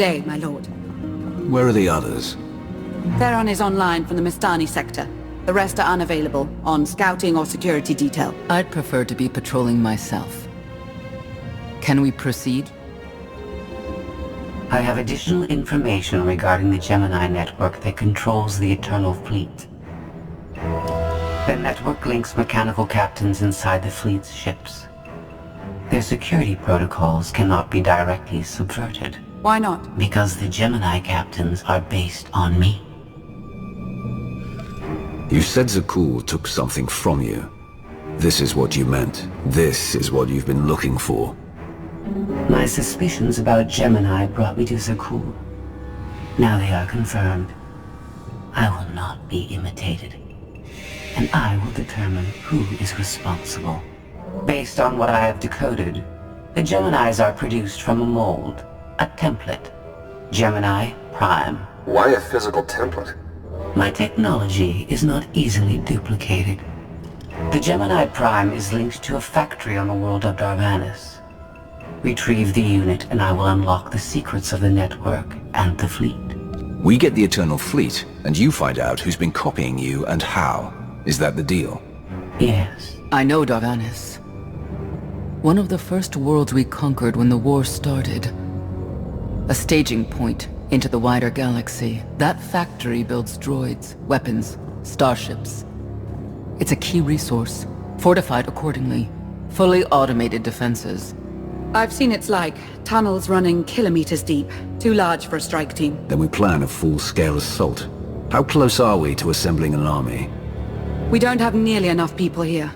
day, my lord. Where are the others? Theron is online from the Mistani sector. The rest are unavailable, on scouting or security detail. I'd prefer to be patrolling myself. Can we proceed? I have additional information regarding the Gemini network that controls the Eternal Fleet. The network links mechanical captains inside the fleet's ships. Their security protocols cannot be directly subverted. Why not? Because the Gemini captains are based on me. You said Zakul took something from you. This is what you meant. This is what you've been looking for. My suspicions about Gemini brought me to Zakul. Now they are confirmed. I will not be imitated. And I will determine who is responsible. Based on what I have decoded, the Geminis are produced from a mold, a template. GEMINI Prime. Why a physical template? My technology is not easily duplicated. The GEMINI Prime is linked to a factory on the world of Darvannis. Retrieve the unit and I will unlock the secrets of the network and the fleet. We get the Eternal Fleet, and you find out who's been copying you and how. Is that the deal? Yes. I know Darvannis. One of the first worlds we conquered when the war started. A staging point into the wider galaxy. That factory builds droids, weapons, starships. It's a key resource, fortified accordingly. Fully automated defenses. I've seen it's like tunnels running kilometers deep. Too large for a strike team. Then we plan a full-scale assault. How close are we to assembling an army? We don't have nearly enough people here.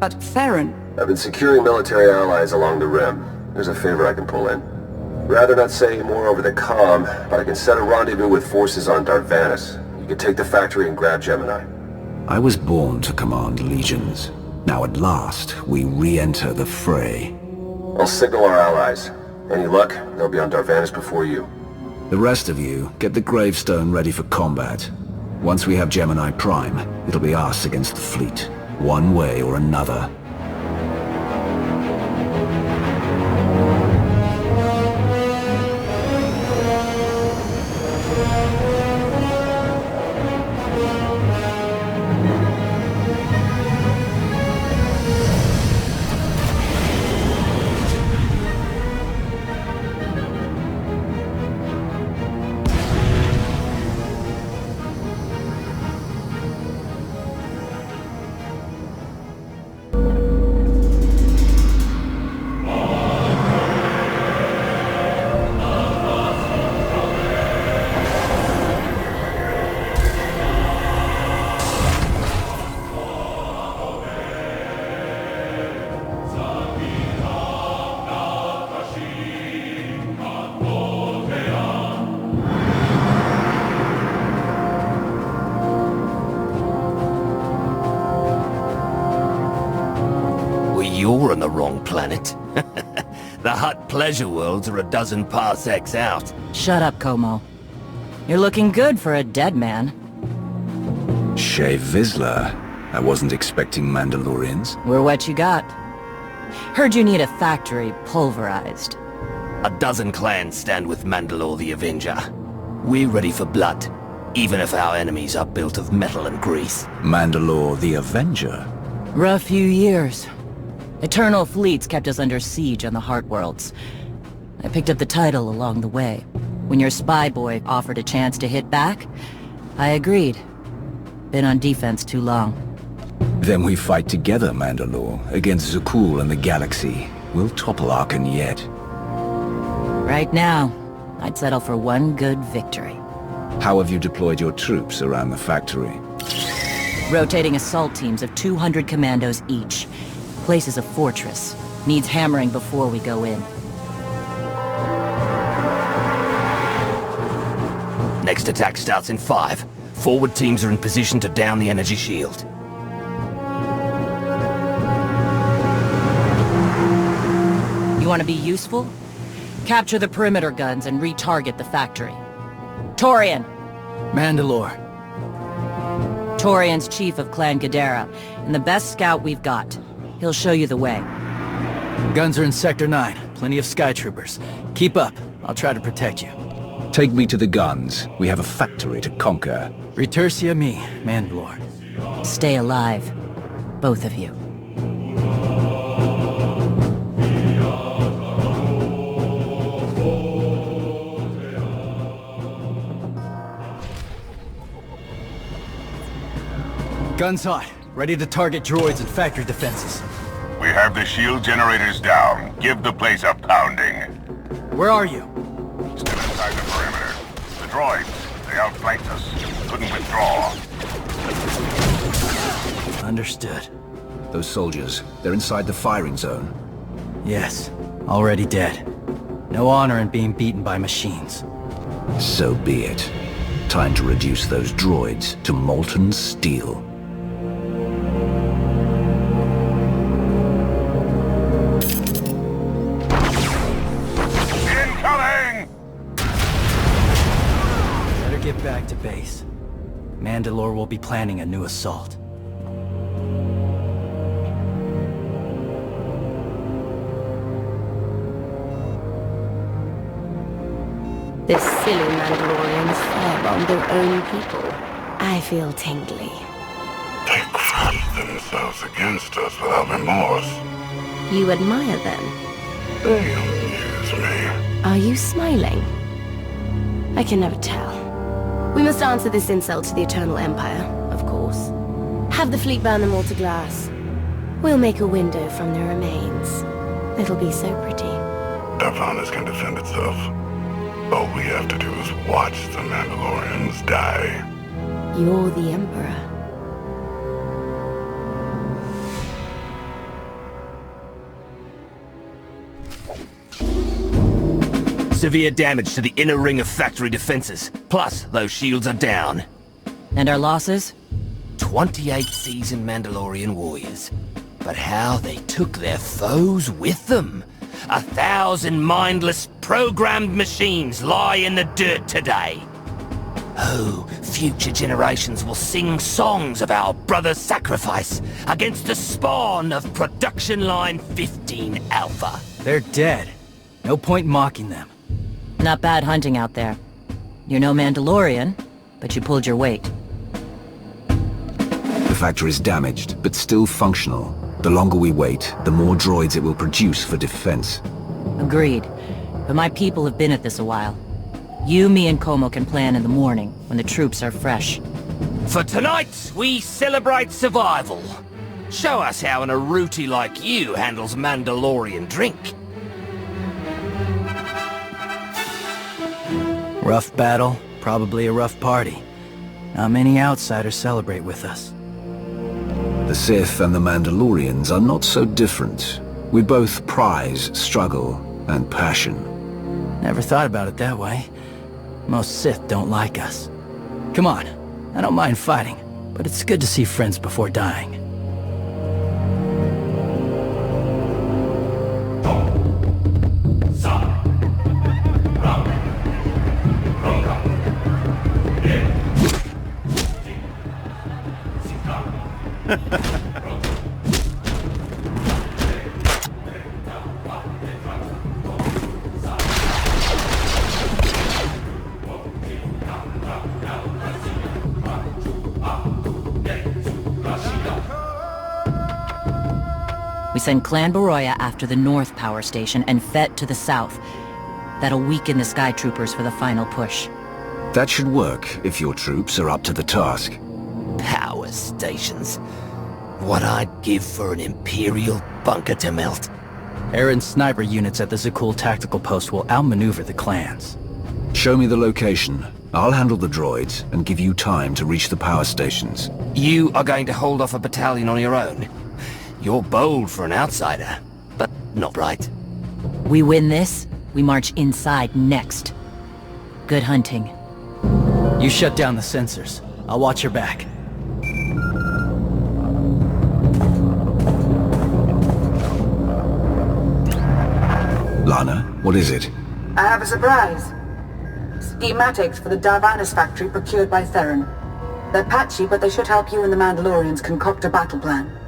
But Theron... I've been securing military allies along the rim. There's a favor I can pull in. Rather not say more over the comm, but I can set a rendezvous with forces on Darvannis. You can take the factory and grab Gemini. I was born to command legions. Now at last, we re-enter the fray. I'll signal our allies. Any luck, they'll be on Darvannis before you. The rest of you, get the gravestone ready for combat. Once we have Gemini Prime, it'll be us against the fleet. One way or another. You're on the wrong planet. The Hutt pleasure worlds are a dozen parsecs out. Shut up, Como. You're looking good for a dead man. Shea Vizsla. I wasn't expecting Mandalorians. We're what you got. Heard you need a factory pulverized. A dozen clans stand with Mandalore the Avenger. We're ready for blood, even if our enemies are built of metal and grease. Mandalore the Avenger? Rough few years. Eternal fleets kept us under siege on the Heart Worlds. I picked up the title along the way. When your spy boy offered a chance to hit back, I agreed. Been on defense too long. Then we fight together, Mandalore, against Zakul and the galaxy. We'll topple Arcann yet. Right now, I'd settle for one good victory. How have you deployed your troops around the factory? Rotating assault teams of 200 commandos each. Place is a fortress. Needs hammering before we go in. Next attack starts in 5. Forward teams are in position to down the energy shield. You want to be useful? Capture the perimeter guns and retarget the factory. Torian! Mandalore. Torian's chief of Clan Ghidorah, and the best scout we've got. He'll show you the way. Guns are in Sector 9. Plenty of sky troopers. Keep up. I'll try to protect you. Take me to the guns. We have a factory to conquer. Retursia me, Mandalore. Stay alive. Both of you. Guns hot. Ready to target droids and factory defenses. We have the shield generators down. Give the place a pounding. Where are you? Still inside the perimeter. The droids, they outflanked us. Couldn't withdraw. Understood. Those soldiers, they're inside the firing zone. Yes, already dead. No honor in being beaten by machines. So be it. Time to reduce those droids to molten steel. Incoming! Better get back to base. Mandalore will be planning a new assault. The silly Mandalorians firebomb their own people. I feel tingly. They crushed themselves against us without remorse. You admire them? They amuse me. Are you smiling? I can never tell. We must answer this insult to the Eternal Empire, of course. Have the fleet burn them all to glass. We'll make a window from their remains. It'll be so pretty. Darvannis can defend itself. All we have to do is watch the Mandalorians die. You're the Emperor. Severe damage to the inner ring of factory defenses. Plus, those shields are down. And our losses? 28 seasoned Mandalorian warriors. But how they took their foes with them. 1,000 mindless, programmed machines lie in the dirt today. Oh, future generations will sing songs of our brother's sacrifice against the spawn of Production Line 15 Alpha. They're dead. No point mocking them. Not bad hunting out there. You're no Mandalorian, but you pulled your weight. The factory's damaged, but still functional. The longer we wait, the more droids it will produce for defense. Agreed. But my people have been at this a while. You, me, and Como can plan in the morning, when the troops are fresh. For tonight, we celebrate survival. Show us how an Aruti like you handles Mandalorian drink. Rough battle, probably a rough party. Not many outsiders celebrate with us. The Sith and the Mandalorians are not so different. We both prize struggle and passion. Never thought about it that way. Most Sith don't like us. Come on, I don't mind fighting, but it's good to see friends before dying. We send Clan Baroya after the North Power Station and Fett to the south. That'll weaken the Sky Troopers for the final push. That should work if your troops are up to the task. Power stations. What I'd give for an Imperial bunker to melt. Aaron's sniper units at the Zakul tactical post will outmaneuver the clans. Show me the location. I'll handle the droids and give you time to reach the power stations. You are going to hold off a battalion on your own. You're bold for an outsider, but not right. We win this, we march inside next. Good hunting. You shut down the sensors. I'll watch your back. Lana, what is it? I have a surprise. Schematics for the Darvannis factory procured by Theron. They're patchy, but they should help you and the Mandalorians concoct a battle plan.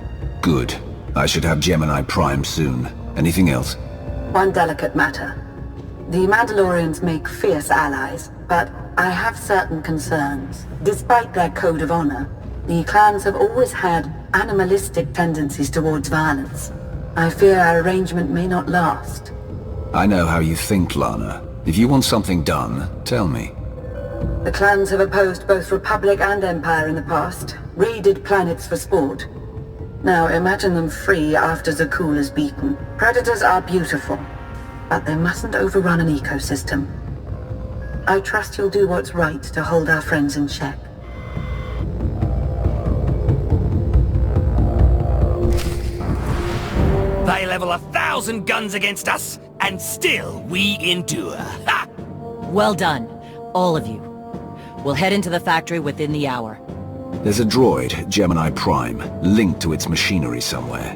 Good. I should have GEMINI Prime soon. Anything else? One delicate matter. The Mandalorians make fierce allies, but I have certain concerns. Despite their code of honor, the clans have always had animalistic tendencies towards violence. I fear our arrangement may not last. I know how you think, Lana. If you want something done, tell me. The clans have opposed both Republic and Empire in the past, raided planets for sport. Now imagine them free after Zakul is beaten. Predators are beautiful, but they mustn't overrun an ecosystem. I trust you'll do what's right to hold our friends in check. They level 1,000 guns against us, and still we endure. Ha! Well done, all of you. We'll head into the factory within the hour. There's a droid, GEMINI Prime, linked to its machinery somewhere.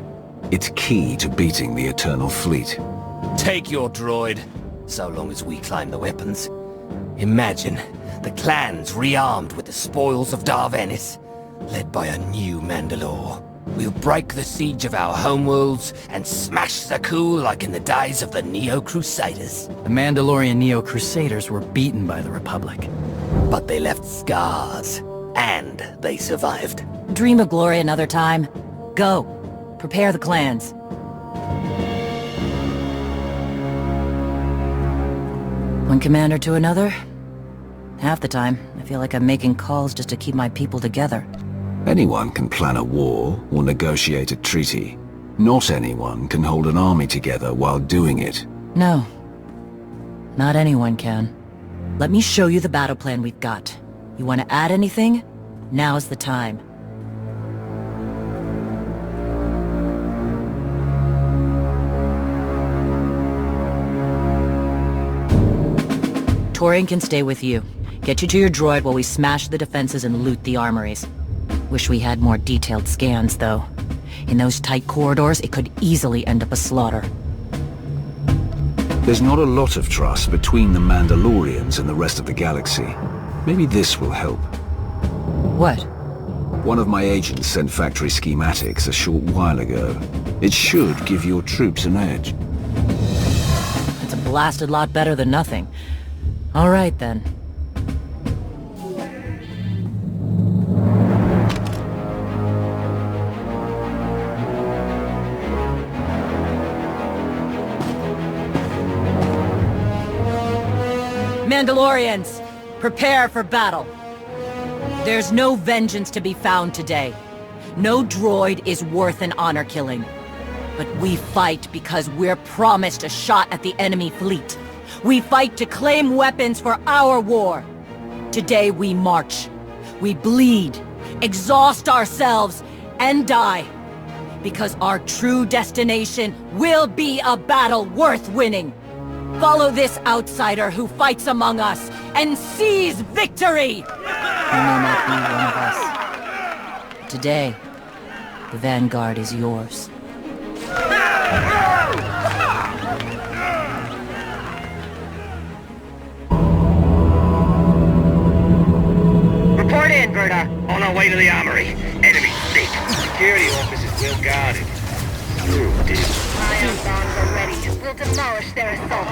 It's key to beating the Eternal Fleet. Take your droid, so long as we climb the weapons. Imagine the clans rearmed with the spoils of Darvannis, led by a new Mandalore. We'll break the siege of our homeworlds and smash Zakul like in the days of the Neo-Crusaders. The Mandalorian Neo-Crusaders were beaten by the Republic. But they left scars, and they survived. Dream of glory another time. Go. Prepare the clans. One commander to another? Half the time, I feel like I'm making calls just to keep my people together. Anyone can plan a war or negotiate a treaty. Not anyone can hold an army together while doing it. No. Not anyone can. Let me show you the battle plan we've got. You want to add anything? Now's the time. Torian can stay with you. Get you to your droid while we smash the defenses and loot the armories. Wish we had more detailed scans, though. In those tight corridors, it could easily end up a slaughter. There's not a lot of trust between the Mandalorians and the rest of the galaxy. Maybe this will help. What? One of my agents sent factory schematics a short while ago. It should give your troops an edge. It's a blasted lot better than nothing. All right, then. Mandalorians, prepare for battle. There's no vengeance to be found today. No droid is worth an honor killing. But we fight because we're promised a shot at the enemy fleet. We fight to claim weapons for our war. Today we march. We bleed, exhaust ourselves, and die. Because our true destination will be a battle worth winning. Follow this outsider who fights among us and seize victory! He may not be one of us. Today, the Vanguard is yours. Report in, Berta. On our way to the armory. Enemy thick. Security officers well guarded. Oh, dear. Ion bombs are ready. We'll demolish their assault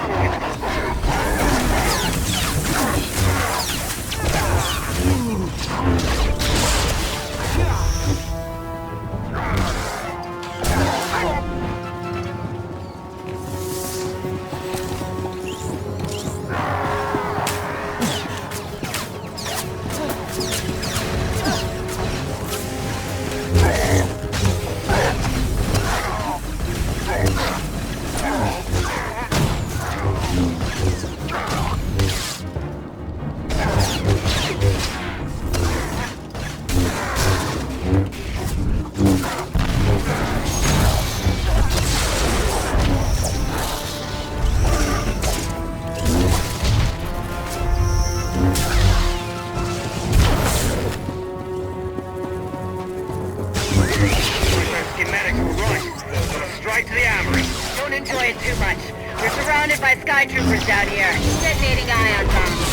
Troopers down here. Detonating ion bombs.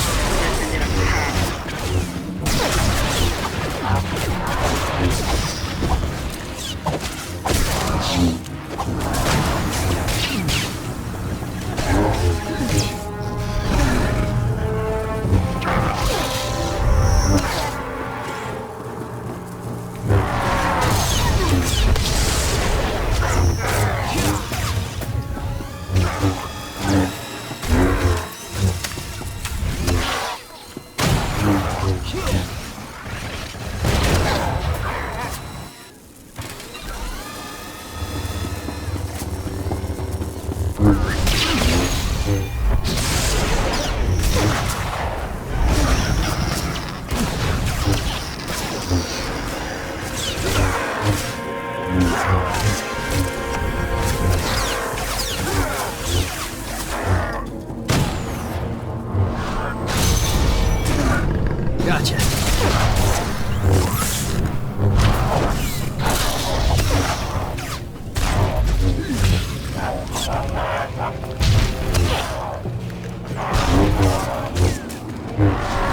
Gotcha.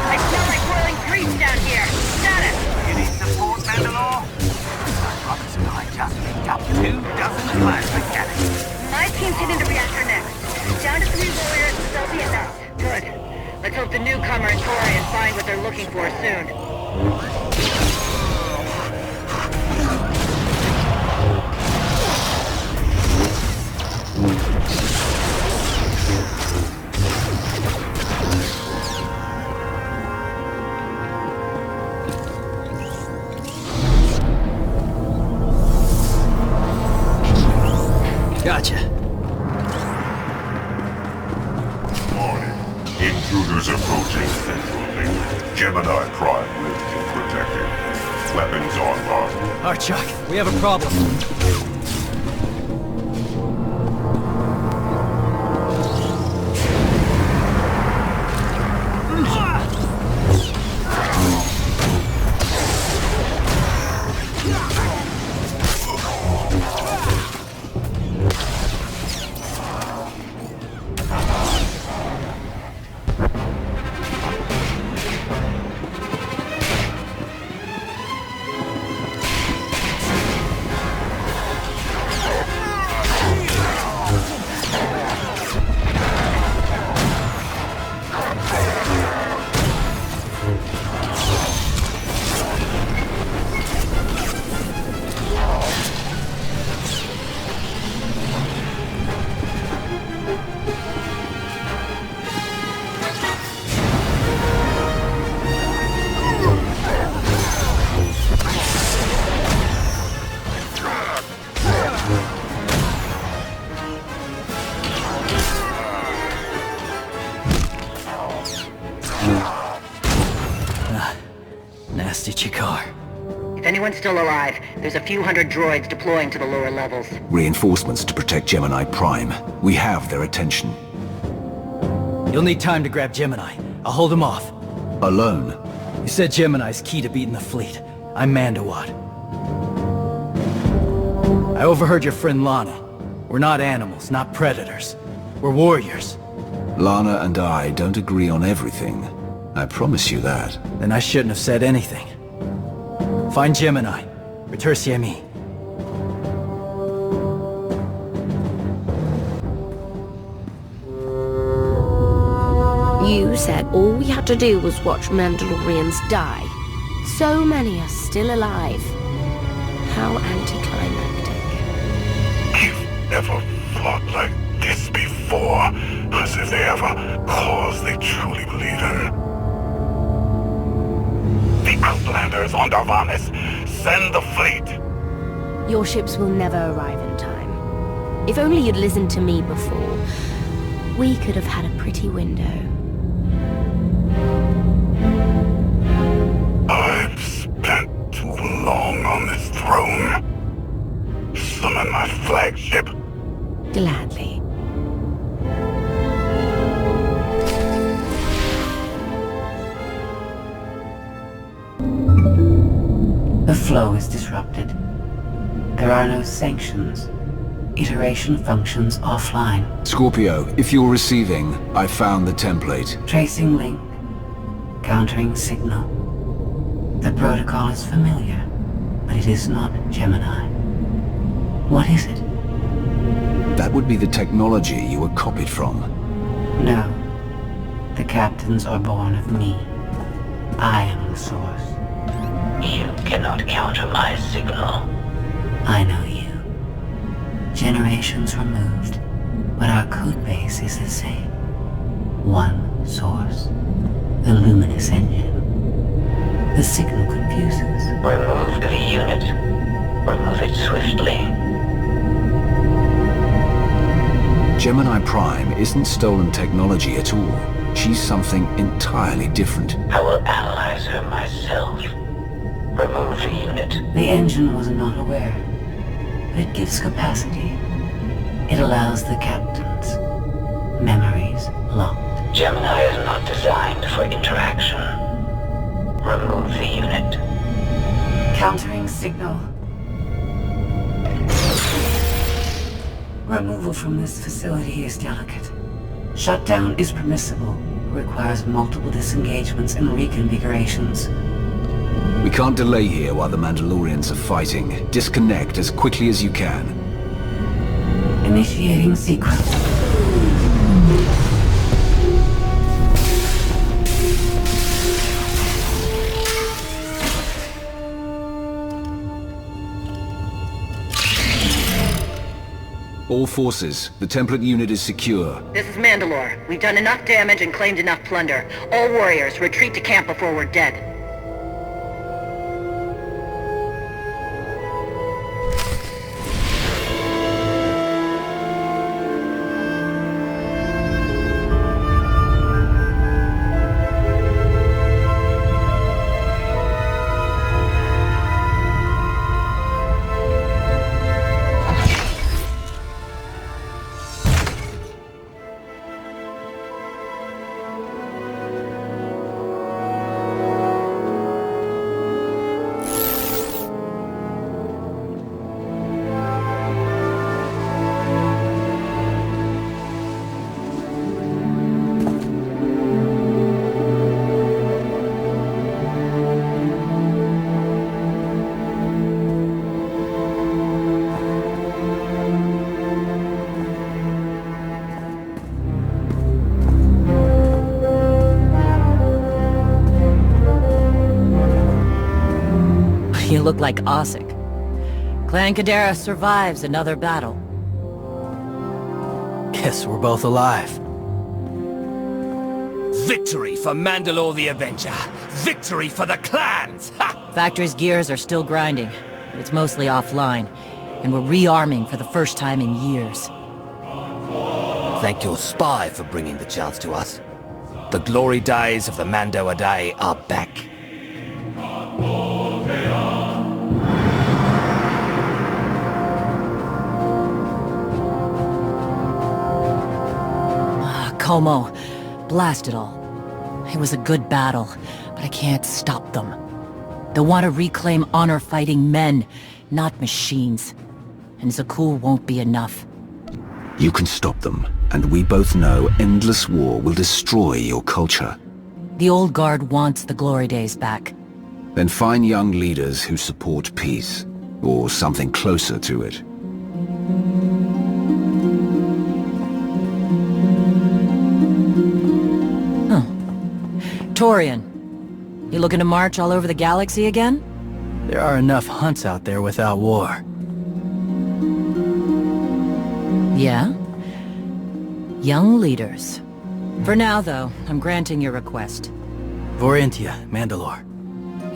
I smell like boiling grease down here. Status! You need support, Mandalore? Darvannis and I just picked up 24 flash mechanics. My team's hitting the reactor next. Down to 3 warriors, they'll be enough. Good. Let's hope the newcomer and Torian find what they're looking for soon. Gotcha. Morning. Intruders approaching Central Link. Gemini Prime lives unprotected. Weapons online. Archuck, we have a problem. Nasty Chikar. If anyone's still alive, there's a few hundred droids deploying to the lower levels. Reinforcements to protect Gemini Prime. We have their attention. You'll need time to grab Gemini. I'll hold him off. Alone? You said Gemini's key to beating the fleet. I'm Mandawat. I overheard your friend Lana. We're not animals, not predators. We're warriors. Lana and I don't agree on everything. I promise you that. Then I shouldn't have said anything. Find Gemini. Retursi a mí. You said all we had to do was watch Mandalorians die. So many are still alive. How anticlimactic. I've never fought like this before. As if they have a cause they truly believe in. The Outlanders on Darvannis. Send the fleet. Your ships will never arrive in time. If only you'd listened to me before, we could have had a pretty window. I've spent too long on this throne. Summon my flagship. Gladly. The flow is disrupted. There are no sanctions. Iteration functions offline. Scorpio, if you're receiving, I found the template. Tracing link. Countering signal. The protocol is familiar, but it is not Gemini. What is it? That would be the technology you were copied from. No. The captains are born of me. I am the source. You cannot counter my signal. I know you. Generations removed, but our code base is the same. One source. The luminous engine. The signal confuses. Remove the unit. Remove it swiftly. Gemini Prime isn't stolen technology at all. She's something entirely different. I will analyze her myself. Remove the unit. The engine was not aware. it gives capacity. It allows the captains. Memories locked. Gemini is not designed for interaction. Remove the unit. Countering signal. Removal from this facility is delicate. Shutdown is permissible. Requires multiple disengagements and reconfigurations. We can't delay here while the Mandalorians are fighting. Disconnect as quickly as you can. Initiating sequence. All forces, the template unit is secure. This is Mandalore. We've done enough damage and claimed enough plunder. All warriors, retreat to camp before we're dead. You look like Ossic. Clan Kadera survives another battle. Guess we're both alive. Victory for Mandalore the Avenger! Victory for the clans! Ha! Factory's gears are still grinding, but it's mostly offline, and we're rearming for the first time in years. Thank your spy for bringing the chance to us. The glory days of the Mando Adae are back. Como, blast it all. It was a good battle, but I can't stop them. They want to reclaim honor-fighting men, not machines. And Zakuul won't be enough. You can stop them, and we both know endless war will destroy your culture. The old guard wants the glory days back. Then find young leaders who support peace, or something closer to it. Torian, you looking to march all over the galaxy again? There are enough hunts out there without war. Yeah? Young leaders. For now, though, I'm granting your request. Vorintia, Mandalore.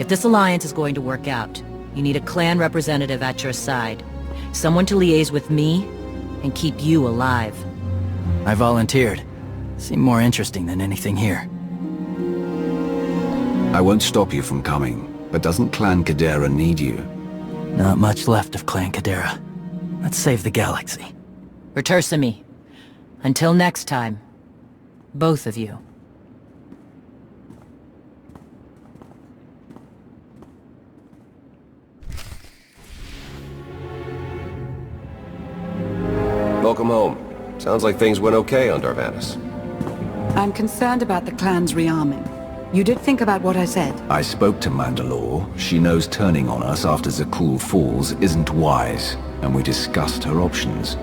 If this alliance is going to work out, you need a clan representative at your side. Someone to liaise with me and keep you alive. I volunteered. Seemed more interesting than anything here. I won't stop you from coming, but doesn't Clan Kadera need you? Not much left of Clan Kadera. Let's save the galaxy. Return to me. Until next time, both of you. Welcome home. Sounds like things went okay on Darvannis. I'm concerned about the clan's rearming. You did think about what I said? I spoke to Mandalore. She knows turning on us after Zakuul falls isn't wise, and we discussed her options.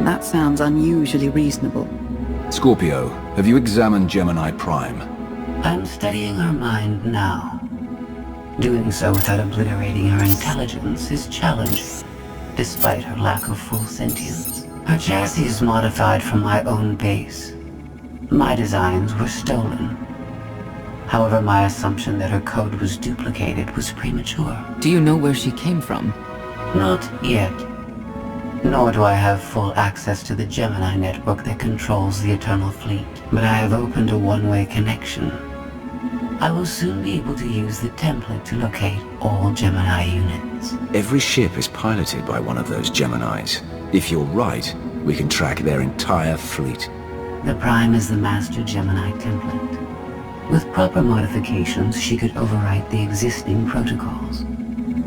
That sounds unusually reasonable. Scorpio, have you examined Gemini Prime? I'm studying her mind now. Doing so without obliterating her intelligence is challenging, despite her lack of full sentience. Her chassis is modified from my own base. My designs were stolen. However, my assumption that her code was duplicated was premature. Do you know where she came from? Not yet. Nor do I have full access to the Gemini network that controls the Eternal Fleet. But I have opened a one-way connection. I will soon be able to use the template to locate all Gemini units. captains. Every ship is piloted by one of those Geminis. If you're right, we can track their entire fleet. The Prime is the master Gemini template. With proper modifications, she could overwrite the existing protocols.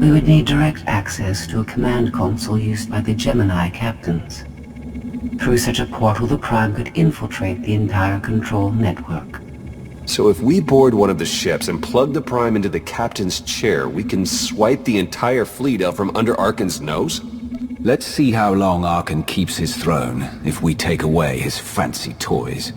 We would need direct access to a command console used by the Gemini captains. Through such a portal, the Prime could infiltrate the entire control network. So if we board one of the ships and plug the Prime into the captain's chair, we can swipe the entire fleet out from under Arcann's nose? Let's see how long Arcann keeps his throne, if we take away his fancy toys.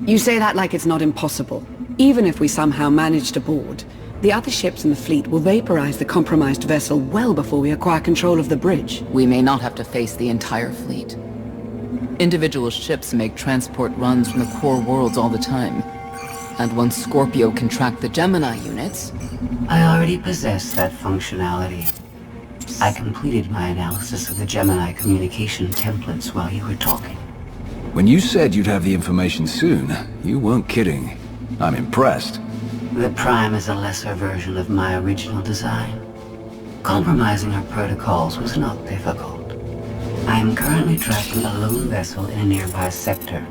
You say that like it's not impossible. Even if we somehow manage to board, the other ships in the fleet will vaporize the compromised vessel well before we acquire control of the bridge. We may not have to face the entire fleet. Individual ships make transport runs from the core worlds all the time. And once Scorpio can track the Gemini units... I already possess that functionality. I completed my analysis of the Gemini communication templates while you were talking. When you said you'd have the information soon, you weren't kidding. I'm impressed. The Prime is a lesser version of my original design. Compromising her protocols was not difficult. I am currently tracking a lone vessel in a nearby sector.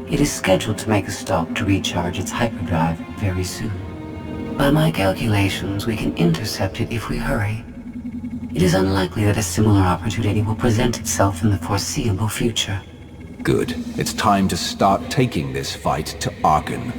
It is scheduled to make a stop to recharge its hyperdrive very soon. By my calculations, we can intercept it if we hurry. It is unlikely that a similar opportunity will present itself in the foreseeable future. Good. It's time to start taking this fight to Arcann.